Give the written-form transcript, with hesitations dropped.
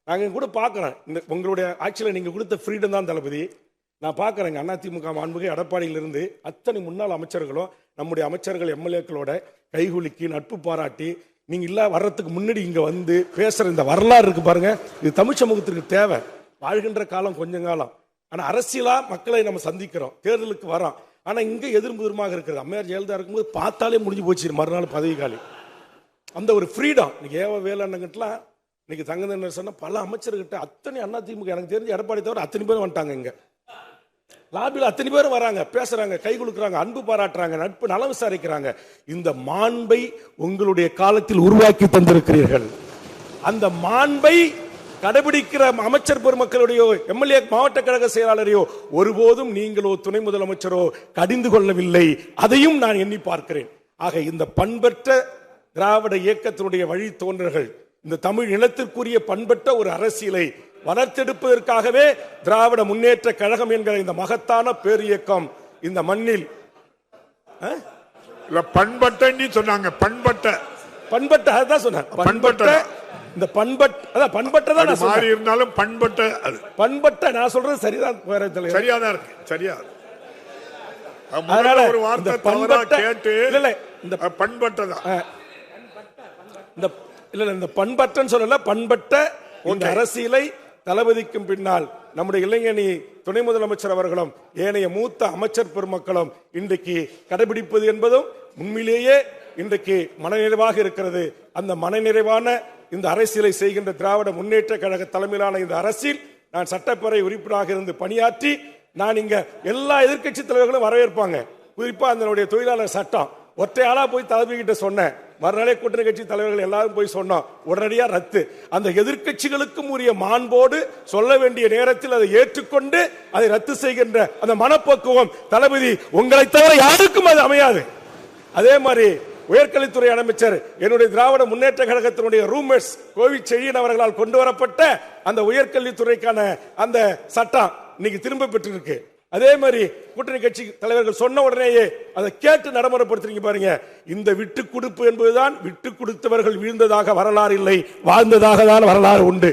நாங்கள் கூட பார்க்குறேன், இந்த உங்களுடைய ஆட்சியில் நீங்கள் கொடுத்த ஃப்ரீடம் தான் தளபதி. நான் பார்க்குறேங்க, அதிமுக மாண்புமிகு எடப்பாடியிலிருந்து அத்தனை முன்னாள் அமைச்சர்களும் நம்முடைய அமைச்சர்கள் எம்எல்ஏக்களோட கைகுலுக்கி நட்பு பாராட்டி நீங்கள் இல்லை வர்றதுக்கு முன்னாடி இங்கே வந்து பேசுகிற இந்த வரலாறு இருக்கு பாருங்க. இது தமிழ் சமூகத்திற்கு தேவை. வாழ்கின்ற காலம் கொஞ்சம் காலம், ஆனால் அரசியலாக மக்களை நம்ம சந்திக்கிறோம், தேர்தலுக்கு வரோம். ஆனால் இங்கே எதிர்முதிரமாக இருக்கிறது. அம்மையார் ஜெயலலிதா இருக்கும்போது பார்த்தாலே முடிஞ்சு போச்சு, மறுநாள் பதவி காலி. அந்த ஒரு ஃப்ரீடம் இன்னைக்கு ஏவ வேலைன்னங்கிட்டலாம். இன்னைக்கு தங்கதேவர் சொன்ன பல அமைச்சர்கிட்ட அத்தனை அதிமுக எனக்கு தெரிஞ்சு எடப்பாடி தவிர அத்தனை பேரும் வந்துட்டாங்க. இங்கே லாபியில் அத்தனை பேரும் வராங்க, பேசுறாங்க, கை கொடுக்குறாங்க, அன்பு பாராட்டுறாங்க, நட்பு நலம் விசாரிக்கிறாங்க. இந்த மாண்பை உங்களுடைய காலத்தில் உருவாக்கி தந்திருக்கிறீர்கள். அந்த மாண்பை கடைபிடிக்கிற அமைச்சர் பெருமக்களுடையோ எம்எல்ஏ மாவட்ட கழக செயலாளரையோ ஒருபோதும் நீங்களோ துணை முதலமைச்சரோ கடிந்து கொள்ளவில்லை. அதையும் நான் எண்ணி பார்க்கிறேன். ஆக இந்த பண்பற்ற திராவிட இயக்கத்தினுடைய வழி தோன்றர்கள் இந்த தமிழ் இனத்திற்குரிய பண்பட்ட ஒரு அரசியலை வளர்த்தெடுப்பதற்காகவே திராவிட முன்னேற்ற கழகம் என்கிற இந்த மகத்தான பேரியக்கம் இந்த மண்ணில் பண்பட்ட சொன்னாங்க. பண்பட்ட அதுதான் சொன்னேன். பண்பட்ட இந்த பண்பட்டதான் மாறி இருந்தாலும் பண்பட்ட நான் சொல்றது சரிதான். சரியாதான் இருக்கு. சரியா அதனால ஒரு வார்த்தை பண்பட்ட கேட்டு இல்ல இந்த பண்பட்டதான் இந்த பண்பற்றன்னு சொல்லல, பண்பட்ட இந்த அரசியலை தளபதிக்கும் பின்னால் நம்முடைய இளைஞனி துணை முதலமைச்சர் அவர்களும் ஏனைய மூத்த அமைச்சர் பெருமக்களும் இன்றைக்கு கடைபிடிப்பது என்பதும் உண்மையிலேயே இன்றைக்கு மனநிறைவாக இருக்கிறது. அந்த மனநிறைவான இந்த அரசியலை செய்கின்ற திராவிட முன்னேற்ற கழக தலைமையிலான இந்த அரசில் நான் சட்டப்பேரவை உறுப்பினராக இருந்து பணியாற்றி நான் இங்க எல்லா எதிர்க்கட்சி தலைவர்களும் வரவேற்பாங்க. குறிப்பா அந்த தொழிலாளர் சட்டம் ஒற்றையாளா போய் தளபதி கிட்ட சொன்னேன். மறுநாளே கூட்டணி கட்சி தலைவர்கள் எல்லாரும் போய் சொன்னோம், உடனடியா ரத்து. அந்த எதிர்க்கட்சிகளுக்கும் உரிய மாண்போடு சொல்ல வேண்டிய நேரத்தில் அதை ஏற்றுக்கொண்டு அதை ரத்து செய்கின்ற அந்த மனப்பக்குவம் தளபதி உங்களை தவிர யாருக்கும் அது அமையாது. அதே மாதிரி உயர்கல்வித்துறை அமைச்சர் என்னுடைய திராவிட முன்னேற்ற கழகத்தினுடைய ரூம்மேட்ஸ் கோவி செழியன் அவர்களால் கொண்டு வரப்பட்ட அந்த உயர்கல்வித்துறைக்கான அந்த சட்டம் இன்னைக்கு திரும்ப பெற்றிருக்கு. அதே மாதிரி கூட்டணி கட்சி தலைவர்கள் சொன்ன உடனேயே அதை கேட்டு நடைமுறைப்படுத்துறீங்க பாருங்க. இந்த விட்டு கொடுப்பு என்பதுதான், விட்டு கொடுத்தவர்கள் வீழ்ந்ததாக வரலாறு இல்லை, வாழ்ந்ததாக தான் வரலாறு உண்டு.